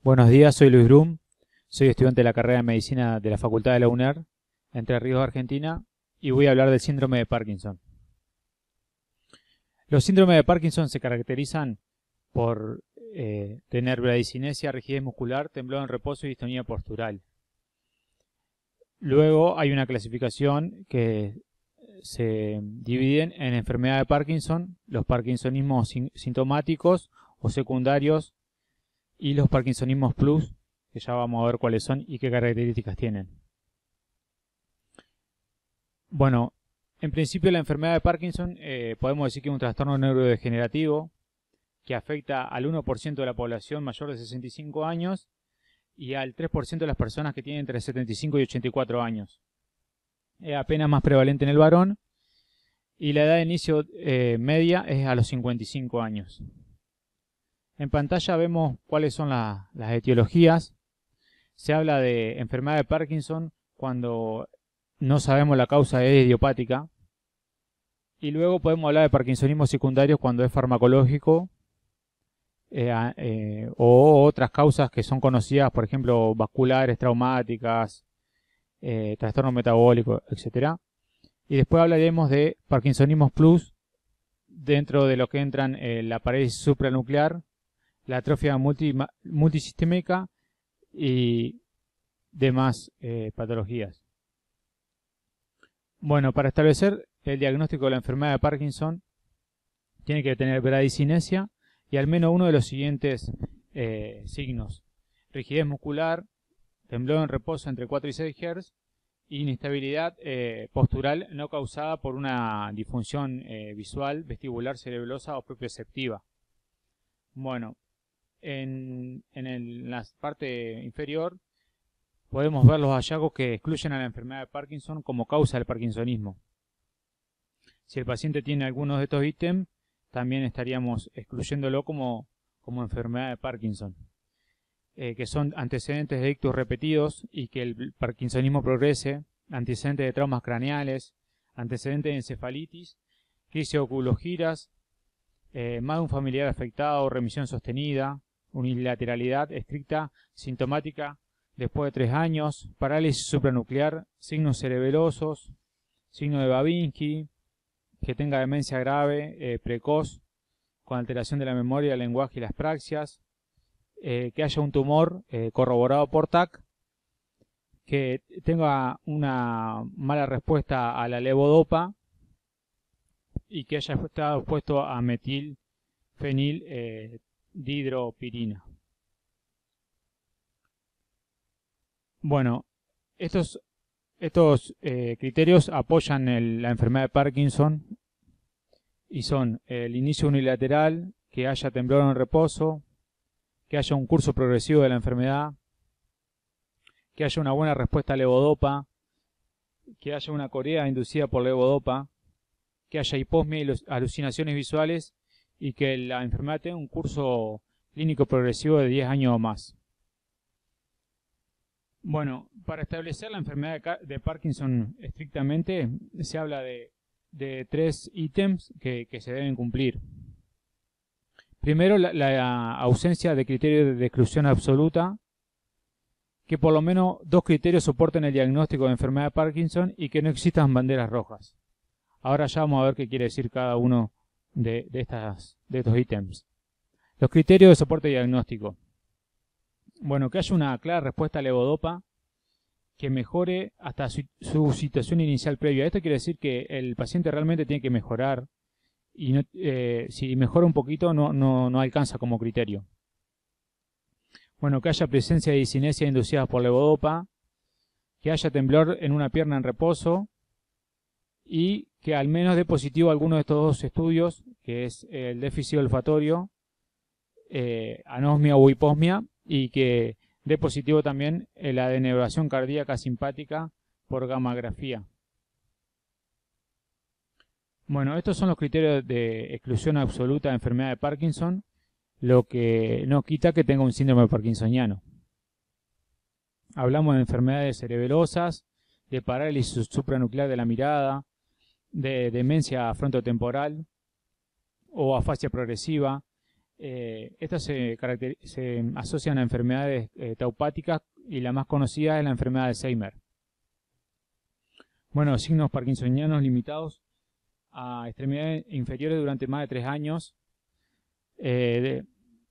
Buenos días, soy Luis Brum, soy estudiante de la carrera de Medicina de la Facultad de la UNER, Entre Ríos, Argentina, y voy a hablar del síndrome de Parkinson. Los síndromes de Parkinson se caracterizan por tener bradicinesia, rigidez muscular, temblor en reposo y distonía postural. Luego hay una clasificación que se dividen en enfermedad de Parkinson, los parkinsonismos sintomáticos o secundarios y los parkinsonismos plus, que ya vamos a ver cuáles son y qué características tienen. Bueno, en principio la enfermedad de Parkinson podemos decir que es un trastorno neurodegenerativo que afecta al 1% de la población mayor de 65 años y al 3% de las personas que tienen entre 75 y 84 años. Es apenas más prevalente en el varón y la edad de inicio media es a los 55 años. En pantalla vemos cuáles son las etiologías. Se habla de enfermedad de Parkinson cuando no sabemos la causa es idiopática. Y luego podemos hablar de parkinsonismo secundarios cuando es farmacológico o otras causas que son conocidas, por ejemplo, vasculares, traumáticas, trastorno metabólico, etc. Y después hablaremos de parkinsonismos plus, dentro de lo que entran la parálisis supranuclear, la atrofia multisistémica y demás patologías. Bueno, para establecer el diagnóstico de la enfermedad de Parkinson, tiene que tener bradicinesia y al menos uno de los siguientes signos: rigidez muscular, temblor en reposo entre 4 y 6 Hz, y inestabilidad postural no causada por una disfunción visual, vestibular, cerebelosa o propioceptiva. Bueno, en la parte inferior podemos ver los hallazgos que excluyen a la enfermedad de Parkinson como causa del parkinsonismo. Si el paciente tiene algunos de estos ítems, también estaríamos excluyéndolo como enfermedad de Parkinson, que son antecedentes de ictus repetidos y que el parkinsonismo progrese, antecedentes de traumas craneales, antecedentes de encefalitis, crisis oculogiras, más de un familiar afectado, remisión sostenida, unilateralidad estricta sintomática después de 3 años, parálisis supranuclear, signos cerebelosos, signo de Babinski, que tenga demencia grave, precoz, con alteración de la memoria, el lenguaje y las praxias, que haya un tumor corroborado por TAC, que tenga una mala respuesta a la levodopa y que haya estado expuesto a metilfenildihidropirina. Bueno, estos criterios apoyan la enfermedad de Parkinson y son el inicio unilateral, que haya temblor en reposo, que haya un curso progresivo de la enfermedad, que haya una buena respuesta a levodopa, que haya una corea inducida por levodopa, que haya hiposmia y alucinaciones visuales y que la enfermedad tenga un curso clínico progresivo de 10 años o más. Bueno, para establecer la enfermedad de Parkinson estrictamente, se habla de 3 ítems que se deben cumplir. Primero, la ausencia de criterios de exclusión absoluta, que por lo menos 2 criterios soporten el diagnóstico de enfermedad de Parkinson y que no existan banderas rojas. Ahora ya vamos a ver qué quiere decir cada uno de estos ítems. Los criterios de soporte diagnóstico. Bueno, que haya una clara respuesta a levodopa que mejore hasta su situación inicial previa. Esto quiere decir que el paciente realmente tiene que mejorar y no, si mejora un poquito no alcanza como criterio. Bueno, que haya presencia de disinesia inducida por levodopa, que haya temblor en una pierna en reposo y que al menos dé positivo alguno de estos 2 estudios, que es el déficit olfatorio, anosmia o hiposmia, y que dé positivo también la denervación cardíaca simpática por gammagrafía. Bueno, estos son los criterios de exclusión absoluta de enfermedad de Parkinson, lo que no quita que tenga un síndrome parkinsoniano. Hablamos de enfermedades cerebelosas, de parálisis supranuclear de la mirada, de demencia frontotemporal o afasia progresiva, Estas se asocian a enfermedades taupáticas y la más conocida es la enfermedad de Alzheimer. Bueno, signos parkinsonianos limitados a extremidades inferiores durante más de 3 años.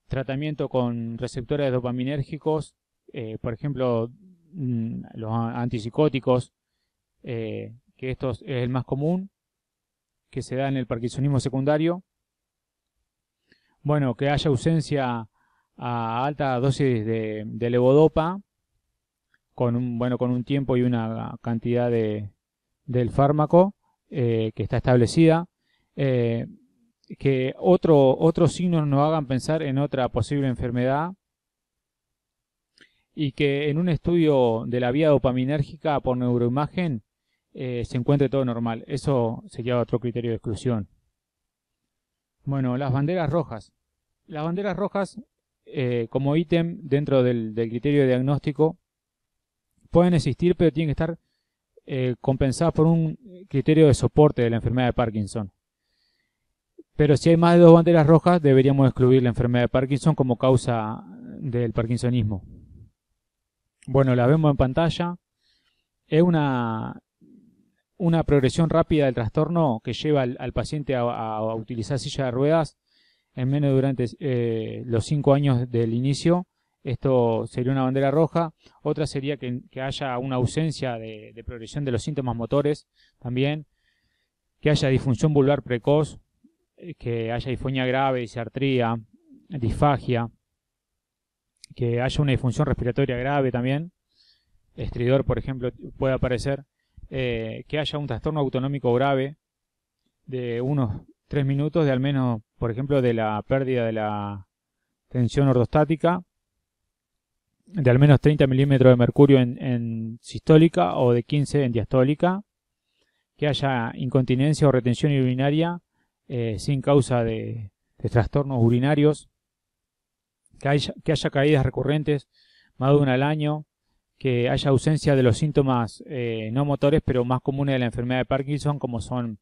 Tratamiento con receptores dopaminérgicos, por ejemplo, los antipsicóticos, que esto es el más común, que se da en el parkinsonismo secundario. Bueno, que haya ausencia a alta dosis de levodopa, con un tiempo y una cantidad del fármaco que está establecida. Que otros signos nos hagan pensar en otra posible enfermedad, y que en un estudio de la vía dopaminérgica por neuroimagen se encuentre todo normal. Eso sería otro criterio de exclusión. Bueno, las banderas rojas. Las banderas rojas, como ítem dentro del criterio de diagnóstico, pueden existir, pero tienen que estar compensadas por un criterio de soporte de la enfermedad de Parkinson. Pero si hay más de 2 banderas rojas, deberíamos excluir la enfermedad de Parkinson como causa del parkinsonismo. Bueno, la vemos en pantalla. Es una progresión rápida del trastorno que lleva al paciente a utilizar silla de ruedas en menos durante los 5 años del inicio. Esto sería una bandera roja. Otra sería que haya una ausencia de progresión de los síntomas motores también. Que haya disfunción vulvar precoz, que haya disfonía grave, disartría, disfagia, que haya una disfunción respiratoria grave también, estridor por ejemplo puede aparecer, que haya un trastorno autonómico grave de unos 3 minutos, de al menos, por ejemplo, de la pérdida de la tensión ortostática, de al menos 30 milímetros de mercurio en sistólica o de 15 en diastólica, que haya incontinencia o retención urinaria sin causa de trastornos urinarios, que haya caídas recurrentes más de una al año, que haya ausencia de los síntomas no motores pero más comunes de la enfermedad de Parkinson, como son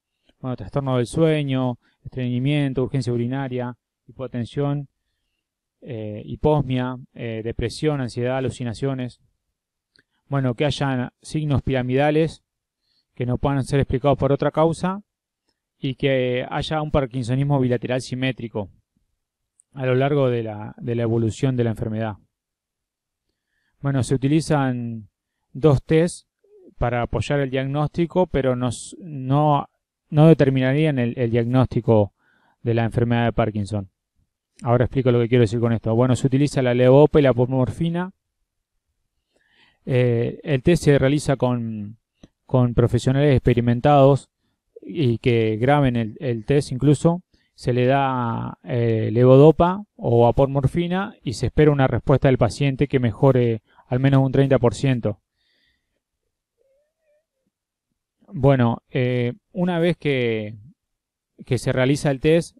trastorno del sueño, estreñimiento, urgencia urinaria, hipotensión, hiposmia, depresión, ansiedad, alucinaciones. Bueno, que haya signos piramidales que no puedan ser explicados por otra causa, y que haya un parkinsonismo bilateral simétrico a lo largo de la evolución de la enfermedad. Bueno, se utilizan 2 test para apoyar el diagnóstico, pero no determinarían el diagnóstico de la enfermedad de Parkinson. Ahora explico lo que quiero decir con esto. Bueno, se utiliza la levodopa y la apomorfina. El test se realiza con profesionales experimentados y que graben el test incluso. Se le da levodopa o apomorfina y se espera una respuesta del paciente que mejore al menos un 30%. Bueno, una vez que se realiza el test,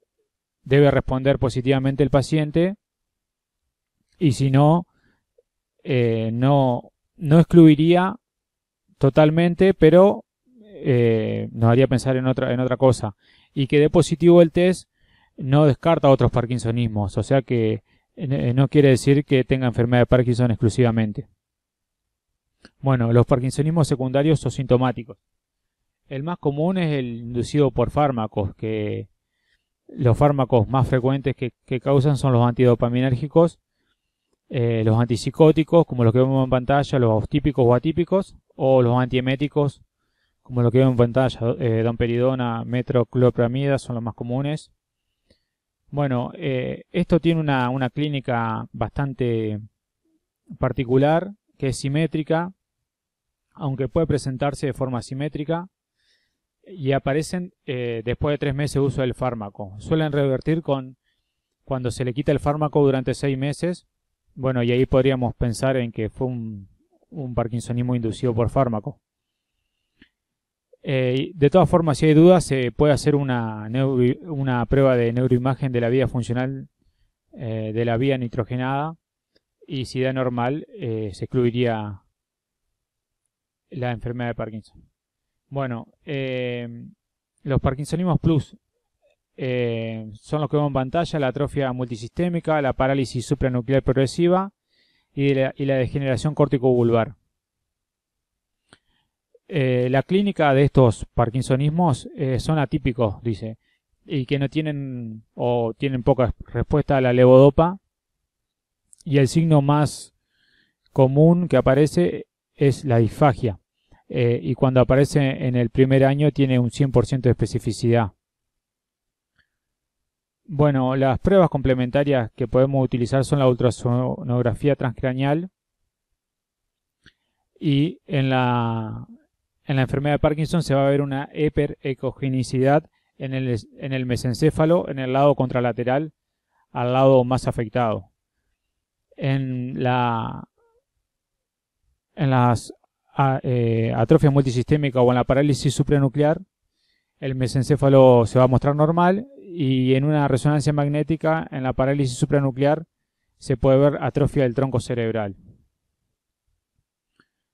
debe responder positivamente el paciente, y si no, no excluiría totalmente, pero nos haría pensar en otra cosa. Y que dé positivo el test no descarta otros parkinsonismos, o sea que no quiere decir que tenga enfermedad de Parkinson exclusivamente. Bueno, los parkinsonismos secundarios o sintomáticos. El más común es el inducido por fármacos, que los fármacos más frecuentes que causan son los antidopaminérgicos, los antipsicóticos, como los que vemos en pantalla, los típicos o atípicos, o los antieméticos, como lo que vemos en pantalla, domperidona, metoclopramida, son los más comunes. Bueno, esto tiene una clínica bastante particular, que es simétrica, aunque puede presentarse de forma asimétrica, y aparecen después de 3 meses de uso del fármaco. Suelen revertir cuando se le quita el fármaco durante 6 meses. Bueno, y ahí podríamos pensar en que fue un parkinsonismo inducido por fármaco. De todas formas, si hay dudas, se puede hacer una prueba de neuroimagen de la vía funcional de la vía nitrogenada, y si da normal, se excluiría la enfermedad de Parkinson. Bueno, los parkinsonismos plus. son los que vemos en pantalla: la atrofia multisistémica, la parálisis supranuclear progresiva y la degeneración córtico-vulvar. La clínica de estos parkinsonismos son atípicos, dice, y que no tienen o tienen poca respuesta a la levodopa, y el signo más común que aparece es la disfagia, y cuando aparece en el primer año tiene un 100% de especificidad. Bueno, las pruebas complementarias que podemos utilizar son la ultrasonografía transcraneal, y en la enfermedad de Parkinson se va a ver una hiperecogenicidad en el mesencéfalo, en el lado contralateral, al lado más afectado. En las atrofia multisistémica o en la parálisis supranuclear, el mesencéfalo se va a mostrar normal, y en una resonancia magnética en la parálisis supranuclear se puede ver atrofia del tronco cerebral.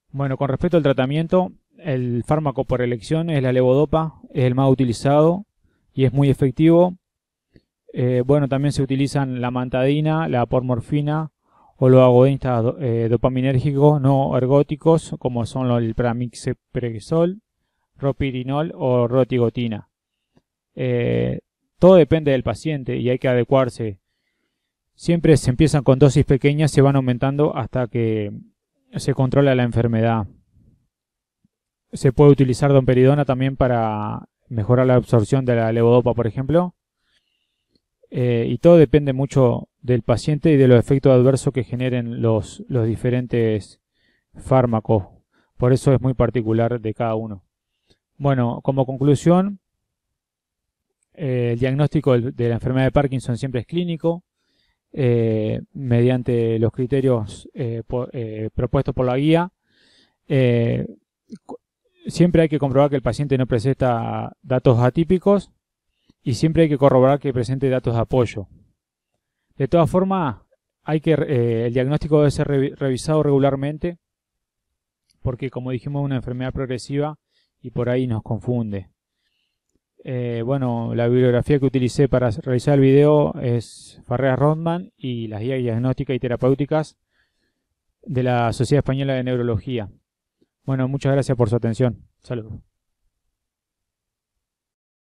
Bueno, con respecto al tratamiento, el fármaco por elección es la levodopa, es el más utilizado y es muy efectivo. Bueno, también se utilizan la mantadina, la pormorfina o los agonistas dopaminérgicos no ergóticos, como son el pramipexol, ropirinol o rotigotina. Todo depende del paciente y hay que adecuarse. Siempre se empiezan con dosis pequeñas, se van aumentando hasta que se controla la enfermedad. Se puede utilizar domperidona también para mejorar la absorción de la levodopa, por ejemplo. Y todo depende mucho del paciente y de los efectos adversos que generen los diferentes fármacos. Por eso es muy particular de cada uno. Bueno, como conclusión, el diagnóstico de la enfermedad de Parkinson siempre es clínico, mediante los criterios propuestos por la guía. Siempre hay que comprobar que el paciente no presenta datos atípicos, y siempre hay que corroborar que presente datos de apoyo. De todas formas, el diagnóstico debe ser revisado regularmente, porque, como dijimos, es una enfermedad progresiva y por ahí nos confunde. Bueno, la bibliografía que utilicé para realizar el video es Farreras-Rothman y las guías diagnósticas y terapéuticas de la Sociedad Española de Neurología. Bueno, muchas gracias por su atención. Saludos.